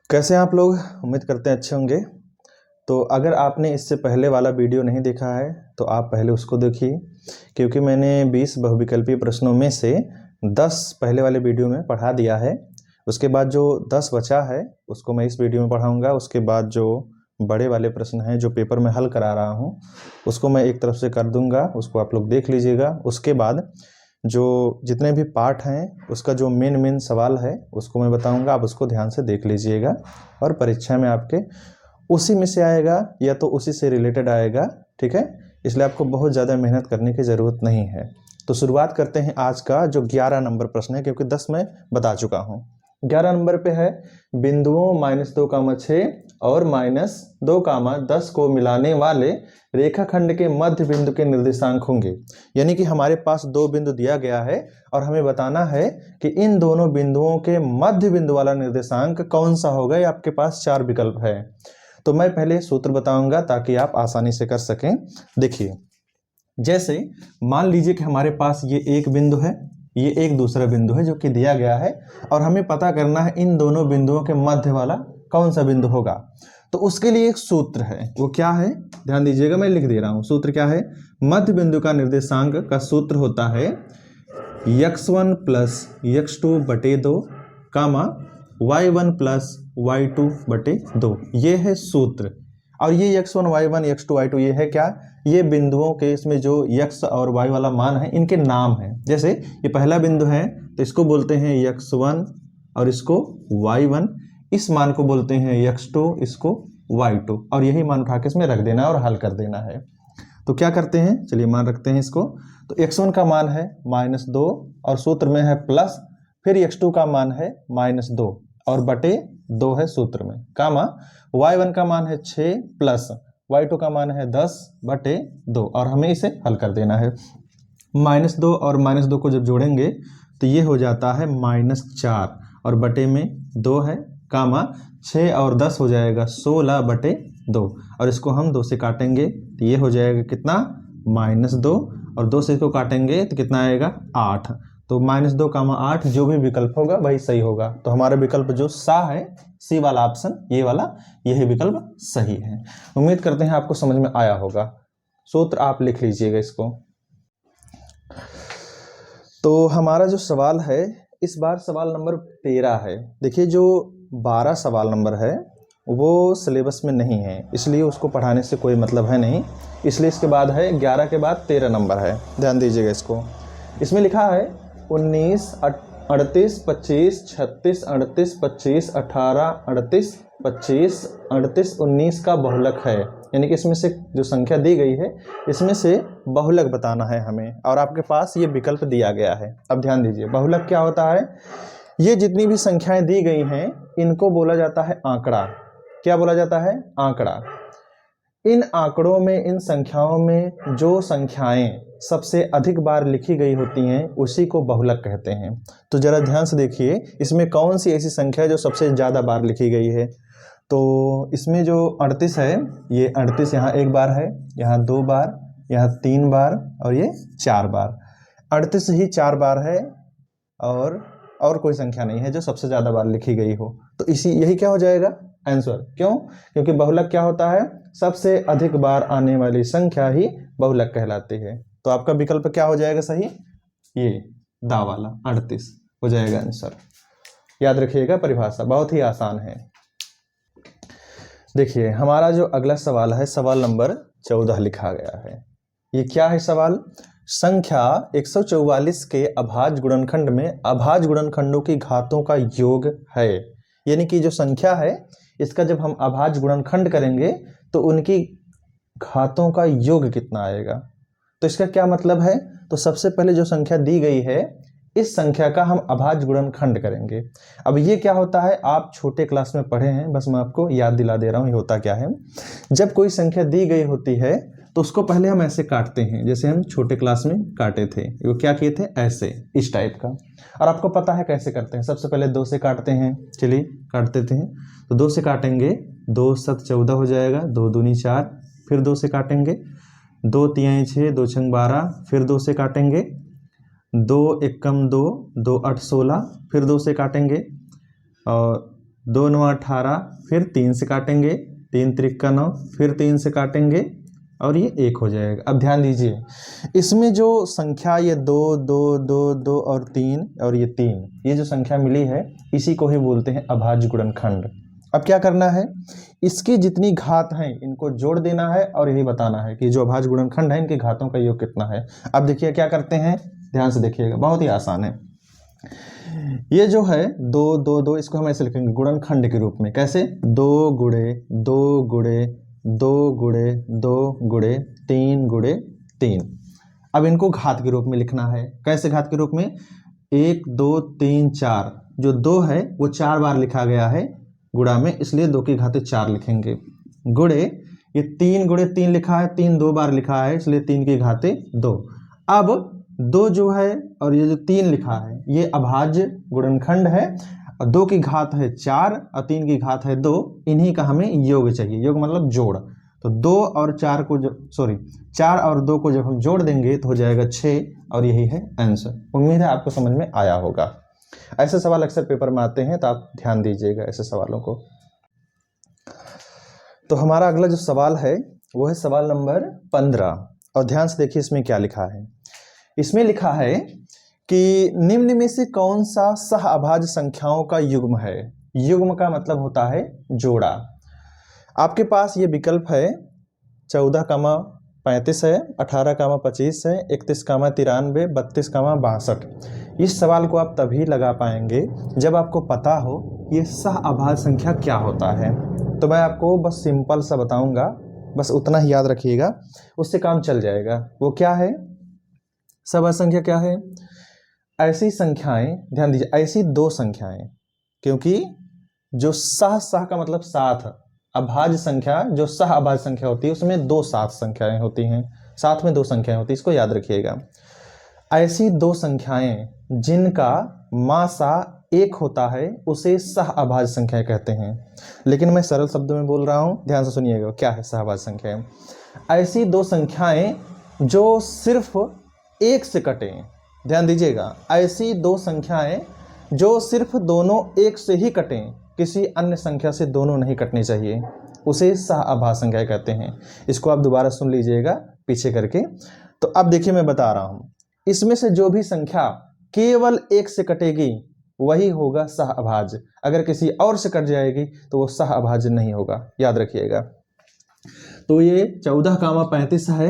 कैसे हैं आप लोग। उम्मीद करते हैं अच्छे होंगे। तो अगर आपने इससे पहले वाला वीडियो नहीं देखा है तो आप पहले उसको देखिए, क्योंकि मैंने 20 बहुविकल्पीय प्रश्नों में से 10 पहले वाले वीडियो में पढ़ा दिया है। उसके बाद जो 10 बचा है उसको मैं इस वीडियो में पढ़ाऊंगा। उसके बाद जो बड़े वाले प्रश्न हैं जो पेपर में हल करा रहा हूँ उसको मैं एक तरफ से कर दूंगा, उसको आप लोग देख लीजिएगा। उसके बाद जो जितने भी पार्ट हैं उसका जो मेन सवाल है उसको मैं बताऊंगा, आप उसको ध्यान से देख लीजिएगा और परीक्षा में आपके उसी में से आएगा या तो उसी से रिलेटेड आएगा। ठीक है, इसलिए आपको बहुत ज़्यादा मेहनत करने की ज़रूरत नहीं है। तो शुरुआत करते हैं आज का जो 11 नंबर प्रश्न है, क्योंकि 10 मैं बता चुका हूँ। 11 नंबर पे है बिंदुओं -2, 6 और -2, 10 को मिलाने वाले रेखाखंड के मध्य बिंदु के निर्देशांक होंगे। यानी कि हमारे पास दो बिंदु दिया गया है और हमें बताना है कि इन दोनों बिंदुओं के मध्य बिंदु वाला निर्देशांक कौन सा होगा। ये आपके पास 4 विकल्प है। तो मैं पहले सूत्र बताऊंगा ताकि आप आसानी से कर सकें। देखिए, जैसे मान लीजिए कि हमारे पास ये एक बिंदु है, ये एक दूसरा बिंदु है जो कि दिया गया है और हमें पता करना है इन दोनों बिंदुओं के मध्य वाला कौन सा बिंदु होगा। तो उसके लिए एक सूत्र है, वो क्या है ध्यान दीजिएगा, मैं लिख दे रहा हूं। सूत्र क्या है? मध्य बिंदु का निर्देशांक का सूत्र होता है x1 + x2/2 y1 + y2/2। ये है सूत्र। और ये x1 y1 x2 y2 ये है क्या? ये बिंदुओं के इसमें जो x और y वाला मान है इनके नाम है। जैसे ये पहला बिंदु है तो इसको बोलते हैं x1 और इसको y1, इस मान को बोलते हैं x2, इसको y2, और यही मान उठा के इसमें रख देना और हल कर देना है। तो क्या करते हैं, चलिए मान रखते हैं इसको। तो x1 का मान है -2 और सूत्र में है प्लस, फिर x2 का मान है -2 और बटे 2 है सूत्र में, कामा y1 का मान है 6 प्लस y2 का मान है 10/2 और हमें इसे हल कर देना है। -2 और -2 को जब जोड़ेंगे तो ये हो जाता है -4 और बटे में 2 है, कामा 6 और 10 हो जाएगा 16/2 और इसको हम 2 से काटेंगे तो ये हो जाएगा कितना? -2 और 2 से इसको काटेंगे तो कितना आएगा? 8। तो -2, 8 जो भी विकल्प होगा वही सही होगा। तो हमारा विकल्प जो सा है, सी वाला ऑप्शन, ये वाला, यही विकल्प सही है। उम्मीद करते हैं आपको समझ में आया होगा। सूत्र आप लिख लीजिएगा इसको। तो हमारा जो सवाल है इस बार सवाल नंबर 13 है। देखिए, जो 12 सवाल नंबर है वो सिलेबस में नहीं है, इसलिए उसको पढ़ाने से कोई मतलब है नहीं, इसलिए इसके बाद है 11 के बाद 13 नंबर है। ध्यान दीजिएगा इसको। इसमें लिखा है 19, 38, 25, 36, 38, 25, 18, 38, 25, 38, 19 का बहुलक है। यानी कि इसमें से जो संख्या दी गई है इसमें से बहुलक बताना है हमें, और आपके पास ये विकल्प दिया गया है। अब ध्यान दीजिए, बहुलक क्या होता है? ये जितनी भी संख्याएं दी गई हैं इनको बोला जाता है आंकड़ा। क्या बोला जाता है? आंकड़ा। इन आंकड़ों में, इन संख्याओं में जो संख्याएं सबसे अधिक बार लिखी गई होती हैं उसी को बहुलक कहते हैं। तो जरा ध्यान से देखिए, इसमें कौन सी ऐसी संख्या है जो सबसे ज़्यादा बार लिखी गई है। तो इसमें जो 38 है, ये 38 यहाँ 1 बार है, यहाँ 2 बार, यहाँ 3 बार और ये 4 बार। 38 ही 4 बार है और कोई संख्या नहीं है जो सबसे ज़्यादा बार लिखी गई हो। तो यही क्या हो जाएगा? आंसर। क्यों? क्योंकि बहुलक क्या होता है? सबसे अधिक बार आने वाली संख्या ही बहुलक कहलाती है। तो आपका विकल्प क्या हो जाएगा सही? ये दा वाला 38 हो जाएगा आंसर। याद रखिएगा, परिभाषा बहुत ही आसान है। देखिए, हमारा जो अगला सवाल है सवाल नंबर 14 लिखा गया है। ये क्या है सवाल? संख्या 144 के अभाज्य गुणनखंड में अभाज्य गुणनखंडों की घातों का योग है। यानी कि जो संख्या है इसका जब हम अभाज्य गुणनखंड करेंगे तो उनकी घातों का योग कितना आएगा। तो इसका क्या मतलब है? तो सबसे पहले जो संख्या दी गई है इस संख्या का हम अभाज्य गुणनखंड करेंगे। अब ये क्या होता है आप छोटे क्लास में पढ़े हैं, बस मैं आपको याद दिला दे रहा हूँ। ये होता क्या है, जब कोई संख्या दी गई होती है तो उसको पहले हम ऐसे काटते हैं जैसे हम छोटे क्लास में काटे थे। वो क्या किए थे? ऐसे, इस टाइप का। और आपको पता है कैसे करते हैं। सबसे पहले 2 से काटते हैं, चलिए काटते थे। तो 2 से काटेंगे, 2 7 14 हो जाएगा, 2 दूनी 4, फिर 2 से काटेंगे, 2 3 6, 2 6 12, फिर 2 से काटेंगे, 2 1 2, 2 8 16, फिर 2 से काटेंगे और 2 9 18, फिर 3 से काटेंगे, 3 त्रिक 9, फिर 3 से काटेंगे और ये 1 हो जाएगा। अब ध्यान दीजिए, इसमें जो संख्या ये 2 2 2 2 और 3 और ये 3, ये जो संख्या मिली है इसी को ही बोलते हैं अभाज्य गुणनखंड। अब क्या करना है, इसकी जितनी घात हैं इनको जोड़ देना है और यही बताना है कि जो अभाज्य गुणनखंड है इनके घातों का योग कितना है। अब देखिए क्या करते हैं, ध्यान से देखिएगा, बहुत ही आसान है। ये जो है 2 2 2, इसको हम ऐसे लिखेंगे गुणनखंड के रूप में। कैसे, 2 गुणे 2 गुणे 2 गुणे 2 गुणे 3 गुणे 3। अब इनको घात के रूप में लिखना है। कैसे घात के रूप में, 1 2 3 4, जो 2 है वो 4 बार लिखा गया है गुणा में, इसलिए 2 की घात 4 लिखेंगे। गुणे ये 3 गुणे 3 लिखा है, 3 2 बार लिखा है, इसलिए 3 की घात 2। अब 2 जो है और ये जो 3 लिखा है ये अभाज्य गुणनखंड है, और 2 की घात है 4 और 3 की घात है 2, इन्हीं का हमें योग चाहिए। योग मतलब जोड़। तो 2 और 4 को 4 और 2 को जब हम जोड़ देंगे तो हो जाएगा 6, और यही है आंसर। उम्मीद है आपको समझ में आया होगा। ऐसे सवाल अक्सर पेपर में आते हैं, तो आप ध्यान दीजिएगा ऐसे सवालों को। तो हमारा अगला जो सवाल है वो है सवाल नंबर 15, और ध्यान से देखिए इसमें क्या लिखा है। इसमें लिखा है कि निम्न में से कौन सा सह अभाज्य संख्याओं का युग्म है। युग्म का मतलब होता है जोड़ा। आपके पास ये विकल्प है 14, 35 है, 18, 25 है, 31, 93, 32, 62। इस सवाल को आप तभी लगा पाएंगे जब आपको पता हो ये सह अभाज्य संख्या क्या होता है। तो मैं आपको बस सिंपल सा बताऊंगा, बस उतना ही याद रखिएगा, उससे काम चल जाएगा। वो क्या है, सह अभाज्य संख्या क्या है, ऐसी संख्याएं, ध्यान दीजिए, ऐसी 2 संख्याएं, क्योंकि जो सह का मतलब साथ, अभाज्य संख्या जो सह अभाज्य संख्या होती है उसमें 2 साथ संख्याएं होती हैं, साथ में 2 संख्याएं होती हैं, इसको याद रखिएगा। ऐसी 2 संख्याएं जिनका मासा 1 होता है उसे सह अभाज्य संख्या कहते हैं। लेकिन मैं सरल शब्दों में बोल रहा हूं, ध्यान से सुनिएगा क्या है सह अभाज्य संख्याएं। ऐसी 2 संख्याएं जो सिर्फ 1 से कटे, ध्यान दीजिएगा, ऐसी 2 संख्याएं जो सिर्फ दोनों 1 से ही कटें, किसी अन्य संख्या से दोनों नहीं कटने चाहिए, उसे सह अभाज्य संख्या कहते हैं। इसको आप दोबारा सुन लीजिएगा पीछे करके। तो अब देखिए मैं बता रहा हूं, इसमें से जो भी संख्या केवल 1 से कटेगी वही होगा सह अभाज्य, अगर किसी और से कट जाएगी तो वो सह अभाज्य नहीं होगा, याद रखिएगा। तो ये 14, 35 है,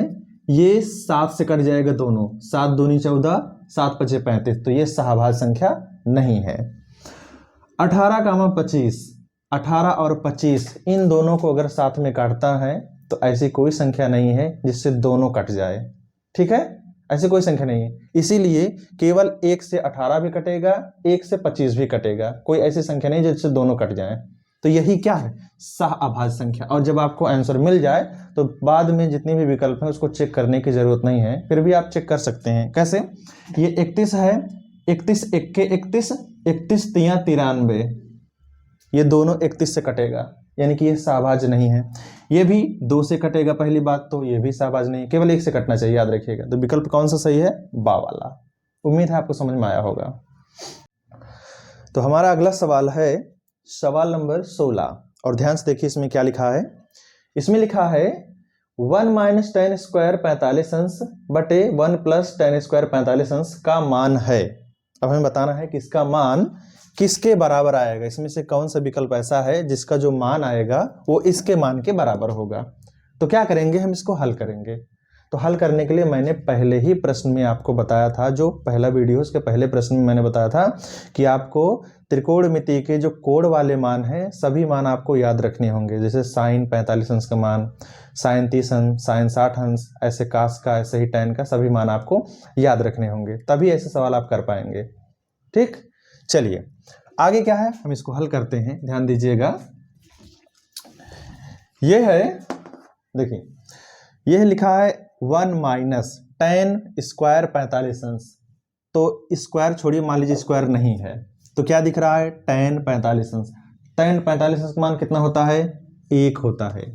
ये 7 से कट जाएगा दोनों, 7 दूनी 14, 7 पचे 35, तो ये सह अभाज्य संख्या नहीं है। 18, 25, 18 और 25 इन दोनों को अगर साथ में काटता है तो ऐसी कोई संख्या नहीं है जिससे दोनों कट जाए, ठीक है, ऐसी कोई संख्या नहीं है। इसीलिए केवल 1 से 18 भी कटेगा, 1 से 25 भी कटेगा, कोई ऐसी संख्या नहीं जिससे दोनों कट जाए। तो यही क्या है, सह अभाज्य संख्या। और जब आपको आंसर मिल जाए तो बाद में जितने भी विकल्प हैं उसको चेक करने की जरूरत नहीं है, फिर भी आप चेक कर सकते हैं। कैसे, ये 31 है, 31 1 31, 31 3 93, ये दोनों 31 से कटेगा, यानी कि ये सह अभाज्य नहीं है। ये भी 2 से कटेगा, पहली बात तो ये भी सह अभाज्य नहीं है, केवल 1 से कटना चाहिए, याद रखिएगा। तो विकल्प कौन सा सही है, बा वाला। उम्मीद है आपको समझ में आया होगा। तो हमारा अगला सवाल है सवाल नंबर 16, और ध्यान से देखिए इसमें क्या लिखा है। इसमें लिखा है 1 - tan² 45 अंश बटे 1 + tan² 45 अंश का मान है। अब हमें बताना है कि इसका मान किसके बराबर आएगा, इसमें से कौन सा विकल्प ऐसा है जिसका जो मान आएगा वो इसके मान के बराबर होगा। तो क्या करेंगे, हम इसको हल करेंगे। तो हल करने के लिए मैंने पहले ही प्रश्न में आपको बताया था, जो पहला वीडियो उसके पहले प्रश्न में मैंने बताया था कि आपको त्रिकोणमिति के जो कोण वाले मान हैं सभी मान आपको याद रखने होंगे। जैसे साइन 45 अंश का मान, साइन 30 अंश, साइन 60 अंश, ऐसे कास का, ऐसे ही टैन का सभी मान आपको याद रखने होंगे, तभी ऐसे सवाल आप कर पाएंगे। ठीक, चलिए आगे क्या है, हम इसको हल करते हैं। ध्यान दीजिएगा, ये है, देखिए यह लिखा है 1 - tan² 45 अंश। तो स्क्वायर छोड़िए, मान लीजिए स्क्वायर नहीं है, तो क्या दिख रहा है, tan 45 अंश। tan 45 अंश का मान कितना होता है, 1 होता है,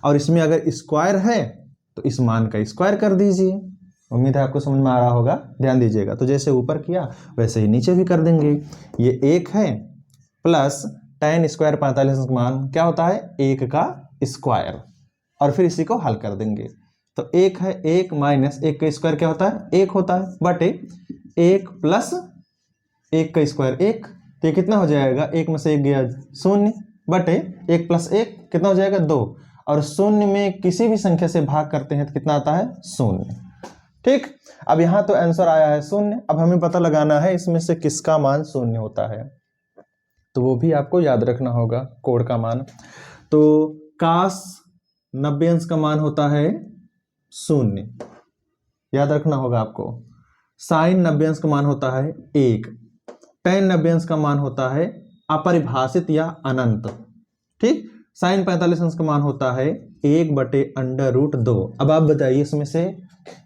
और इसमें अगर स्क्वायर है तो इस मान का स्क्वायर कर दीजिए। उम्मीद है आपको समझ में आ रहा होगा, ध्यान दीजिएगा। तो जैसे ऊपर किया वैसे ही नीचे भी कर देंगे। ये 1 है प्लस tan स्क्वायर 45 का मान क्या होता है 1 का स्क्वायर, और फिर इसी को हल कर देंगे। तो 1 है 1 माइनस 1 का स्क्वायर क्या होता है 1 होता है, बटे 1 प्लस 1 का स्क्वायर 1, तो ये कितना हो जाएगा 1 में से 1 गया 0, बटे 1 प्लस 1 कितना हो जाएगा 2, और 0 में किसी भी संख्या से भाग करते हैं तो कितना आता है 0। ठीक, अब यहाँ तो आंसर आया है 0। अब हमें पता लगाना है इसमें से किसका मान 0 होता है, तो वो भी आपको याद रखना होगा कोण का मान। तो cos 90 अंश का मान होता है 0, याद रखना होगा आपको। sin 90 अंश का मान होता है 1, tan 90 अंश का मान होता है अपरिभाषित या अनंत। ठीक, sin 45 अंश का मान होता है 1/√2। अब आप बताइए इसमें से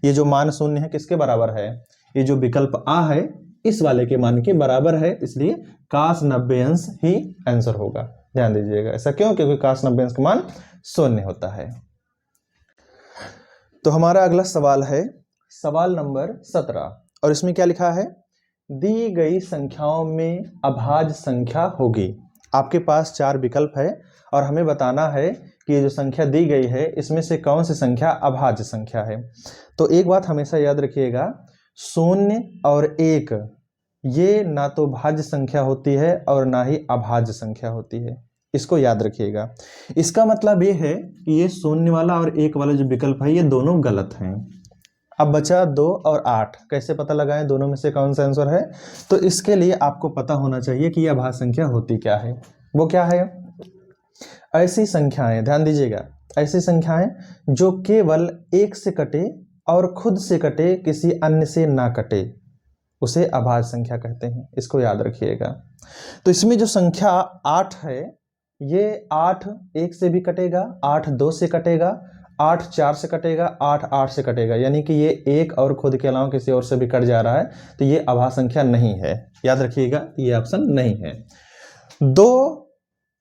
ये जो मान 0 है किसके बराबर है, ये जो विकल्प आ है इस वाले के मान के बराबर है, इसलिए cos 90 अंश ही आंसर होगा। ध्यान दीजिएगा, ऐसा क्यों, क्योंकि cos 90 अंश का मान 0 होता है। तो हमारा अगला सवाल है सवाल नंबर 17, और इसमें क्या लिखा है, दी गई संख्याओं में अभाज्य संख्या होगी। आपके पास 4 विकल्प है और हमें बताना है कि ये जो संख्या दी गई है इसमें से कौन सी संख्या अभाज्य संख्या है। तो एक बात हमेशा याद रखिएगा, 0 और 1 ये ना तो भाज्य संख्या होती है और ना ही अभाज्य संख्या होती है, इसको याद रखिएगा। इसका मतलब ये है कि ये 0 वाला और 1 वाला जो विकल्प है ये दोनों गलत हैं। अब बचा 2 और 8, कैसे पता लगाएं दोनों में से कौन सा आंसर है। तो इसके लिए आपको पता होना चाहिए कि यह अभाज्य संख्या होती क्या है। वो क्या है, ऐसी संख्याएं, ध्यान दीजिएगा, ऐसी संख्याएं जो केवल 1 से कटे और खुद से कटे, किसी अन्य से ना कटे, उसे अभाज्य संख्या कहते हैं, इसको याद रखिएगा। तो इसमें जो संख्या 8 है, ये 8 1 से भी कटेगा, 8 2 से कटेगा, 8 4 से कटेगा, 8 8 से कटेगा, यानी कि ये 1 और खुद के अलावा किसी और से भी कट जा रहा है, तो ये अभाज्य संख्या नहीं है। याद रखिएगा, ये ऑप्शन नहीं है। 2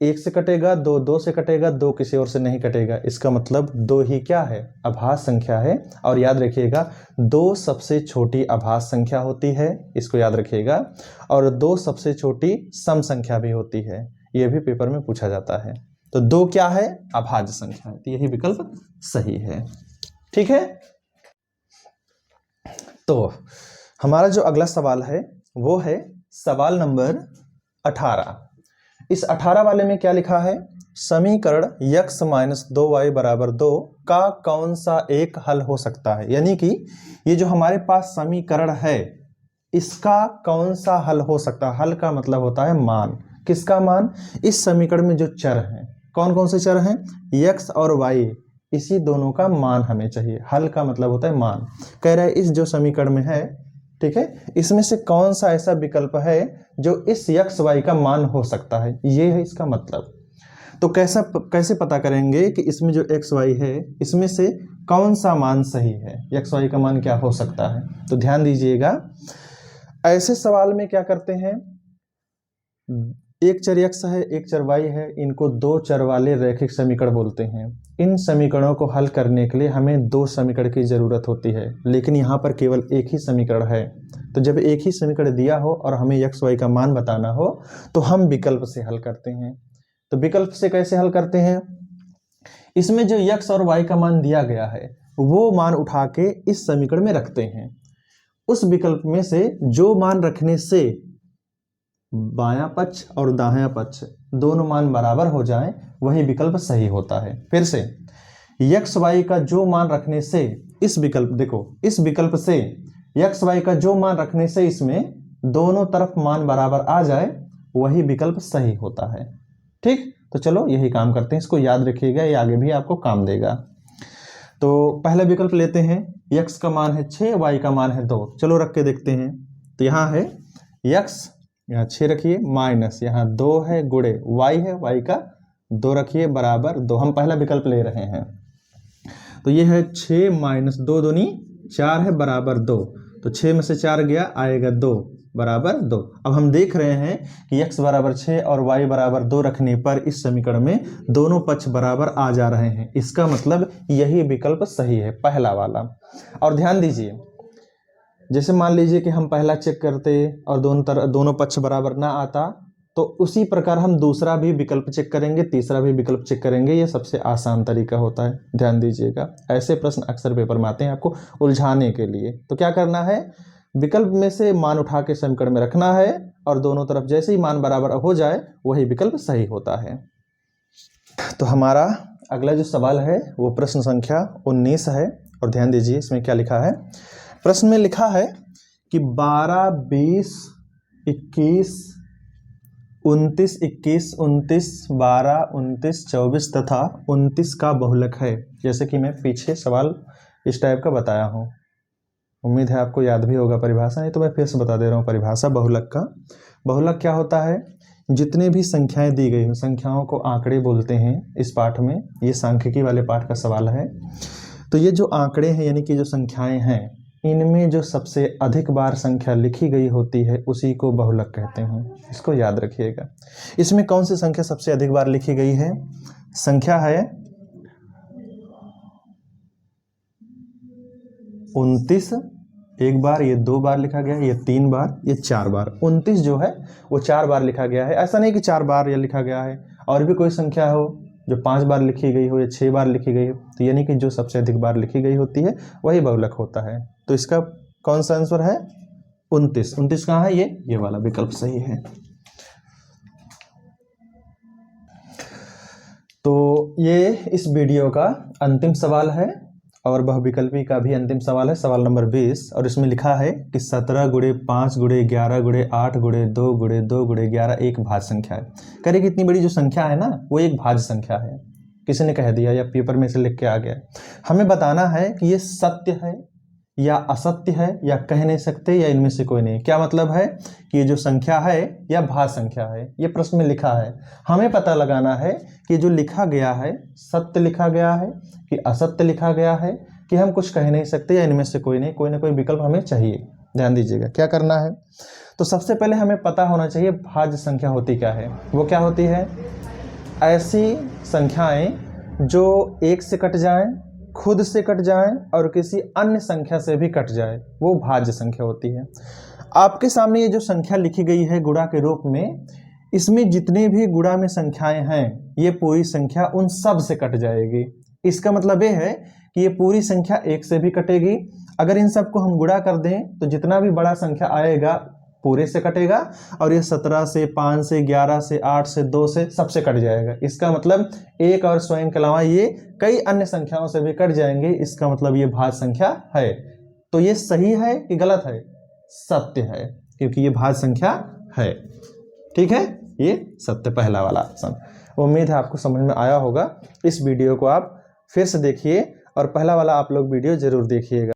1 से कटेगा, 2 2 से कटेगा, 2 किसी और से नहीं कटेगा, इसका मतलब 2 ही क्या है, अभाज्य संख्या है। और याद रखिएगा 2 सबसे छोटी अभाज्य संख्या होती है, इसको याद रखिएगा। और 2 सबसे छोटी सम संख्या भी होती है, यह भी पेपर में पूछा जाता है। तो 2 क्या है, अभाज्य संख्या है, तो यही विकल्प सही है। ठीक है, तो हमारा जो अगला सवाल है वो है सवाल नंबर 18। इस 18 वाले में क्या लिखा है, समीकरण x माइनस 2y बराबर 2 का कौन सा एक हल हो सकता है। यानी कि ये जो हमारे पास समीकरण है इसका कौन सा हल हो सकता है। हल का मतलब होता है मान, किसका मान, इस समीकरण में जो चर हैं, कौन कौन से चर हैं, x और y, इसी दोनों का मान हमें चाहिए। हल का मतलब होता है मान। कह रहा है इस जो समीकरण में है, ठीक है, इसमें से कौन सा ऐसा विकल्प है जो इस x y का मान हो सकता है, ये है इसका मतलब। तो कैसे पता करेंगे कि इसमें जो x y है इसमें से कौन सा मान सही है, x y का मान क्या हो सकता है। तो ध्यान दीजिएगा, ऐसे सवाल में क्या करते हैं, एक चर x है एक चर y है, इनको 2 चर वाले रैखिक समीकरण बोलते हैं। इन समीकरणों को हल करने के लिए हमें 2 समीकरण की जरूरत होती है, लेकिन यहाँ पर केवल एक ही समीकरण है। तो जब एक ही समीकरण दिया हो और हमें x y का मान बताना हो तो हम विकल्प से हल करते हैं। तो विकल्प से कैसे हल करते हैं, इसमें जो x और y का मान दिया गया है वो मान उठा के इस समीकरण में रखते हैं। उस विकल्प में से जो मान रखने से बायां पक्ष और दाहिना पक्ष दोनों मान बराबर हो जाएं, वही विकल्प सही होता है। फिर से x y का जो मान रखने से, इस विकल्प देखो, इस विकल्प से x y का जो मान रखने से इसमें दोनों तरफ मान बराबर आ जाए, वही विकल्प सही होता है। ठीक, तो चलो यही काम करते हैं, इसको याद रखिएगा, ये आगे भी आपको काम देगा। तो पहला विकल्प लेते हैं, x का मान है 6, y का मान है 2। चलो रख के देखते हैं। तो यहाँ है x, यहाँ 6 रखिए, माइनस यहाँ 2 है, गुणे y है, y का 2 रखिए, बराबर 2। हम पहला विकल्प ले रहे हैं, तो ये है 6 माइनस 2 दूनी 4 है, बराबर 2। तो 6 में से 4 गया, आएगा 2, बराबर 2। अब हम देख रहे हैं कि x बराबर 6 और y बराबर 2 रखने पर इस समीकरण में दोनों पक्ष बराबर आ जा रहे हैं, इसका मतलब यही विकल्प सही है, पहला वाला। और ध्यान दीजिए, जैसे मान लीजिए कि हम पहला चेक करते और दोनों पक्ष बराबर ना आता, तो उसी प्रकार हम दूसरा भी विकल्प चेक करेंगे, तीसरा भी विकल्प चेक करेंगे। ये सबसे आसान तरीका होता है, ध्यान दीजिएगा। ऐसे प्रश्न अक्सर पेपर में आते हैं आपको उलझाने के लिए। तो क्या करना है, विकल्प में से मान उठा के समीकरण में रखना है और दोनों तरफ जैसे ही मान बराबर हो जाए वही विकल्प सही होता है। तो हमारा अगला जो सवाल है वो प्रश्न संख्या 19 है और ध्यान दीजिए इसमें क्या लिखा है। प्रश्न में लिखा है कि 12, 20, 21, 29, 21, 29, 12, 29, 24 तथा 29 का बहुलक है। जैसे कि मैं पीछे सवाल इस टाइप का बताया हूँ, उम्मीद है आपको याद भी होगा परिभाषा, नहीं तो मैं फिर से बता दे रहा हूँ परिभाषा बहुलक का। बहुलक क्या होता है, जितने भी संख्याएं दी गई हो, संख्याओं को आंकड़े बोलते हैं इस पाठ में, ये सांख्यिकी वाले पाठ का सवाल है। तो ये जो आंकड़े हैं यानी कि जो संख्याएं हैं, इनमें जो सबसे अधिक बार संख्या लिखी गई होती है उसी को बहुलक कहते हैं, इसको याद रखिएगा। इसमें कौन सी संख्या सबसे अधिक बार लिखी गई है, संख्या है 29, एक बार, ये 2 बार लिखा गया है, ये 3 बार, ये 4 बार। 29 जो है वो 4 बार लिखा गया है। ऐसा नहीं कि 4 बार या लिखा गया है, और भी कोई संख्या हो जो 5 बार लिखी गई हो या 6 बार लिखी गई हो, तो यानी कि जो सबसे अधिक बार लिखी गई होती है वही बहुलक होता है। तो इसका कौन सा आंसर है, 29। 29 कहाँ है, ये वाला विकल्प सही है। तो ये इस वीडियो का अंतिम सवाल है और बहुविकल्पी का भी अंतिम सवाल है, सवाल नंबर 20। और इसमें लिखा है कि 17 गुणे 5 गुणे 11 गुणे 8 गुणे 2 गुणे 2 गुणे 11 एक भाज्य संख्या है। करें कि इतनी बड़ी जो संख्या है ना वो एक भाज्य संख्या है, किसी ने कह दिया या पेपर में से लिख के आ गया। हमें बताना है कि ये सत्य है या असत्य है या कह नहीं सकते या इनमें से कोई नहीं। क्या मतलब है कि ये जो संख्या है या भाज्य संख्या है, ये प्रश्न में लिखा है। हमें पता लगाना है कि जो लिखा गया है सत्य लिखा गया है कि असत्य लिखा गया है, कि हम कुछ कह नहीं सकते या इनमें से कोई नहीं, कोई ना कोई विकल्प हमें चाहिए। ध्यान दीजिएगा क्या करना है। तो सबसे पहले हमें पता होना चाहिए भाज्य संख्या होती क्या है। वो क्या होती है, ऐसी संख्याएं जो एक से कट जाएं, खुद से कट जाएं और किसी अन्य संख्या से भी कट जाए, वो भाज्य संख्या होती है। आपके सामने ये जो संख्या लिखी गई है गुणा के रूप में, इसमें जितने भी गुणा में संख्याएं हैं ये पूरी संख्या उन सब से कट जाएगी। इसका मतलब ये है कि ये पूरी संख्या एक से भी कटेगी। अगर इन सबको हम गुणा कर दें तो जितना भी बड़ा संख्या आएगा पूरे से कटेगा, और ये 17 से 5 से 11 से 8 से 2 से सबसे कट जाएगा। इसका मतलब एक और स्वयं के अलावा ये कई अन्य संख्याओं से भी कट जाएंगे। इसका मतलब ये भाज्य संख्या है। तो ये सही है कि गलत है, सत्य है, क्योंकि ये भाज्य संख्या है। ठीक है, ये सत्य, पहला वाला ऑप्शन। उम्मीद है आपको समझ में आया होगा। इस वीडियो को आप फिर से देखिए और पहला वाला आप लोग वीडियो जरूर देखिएगा।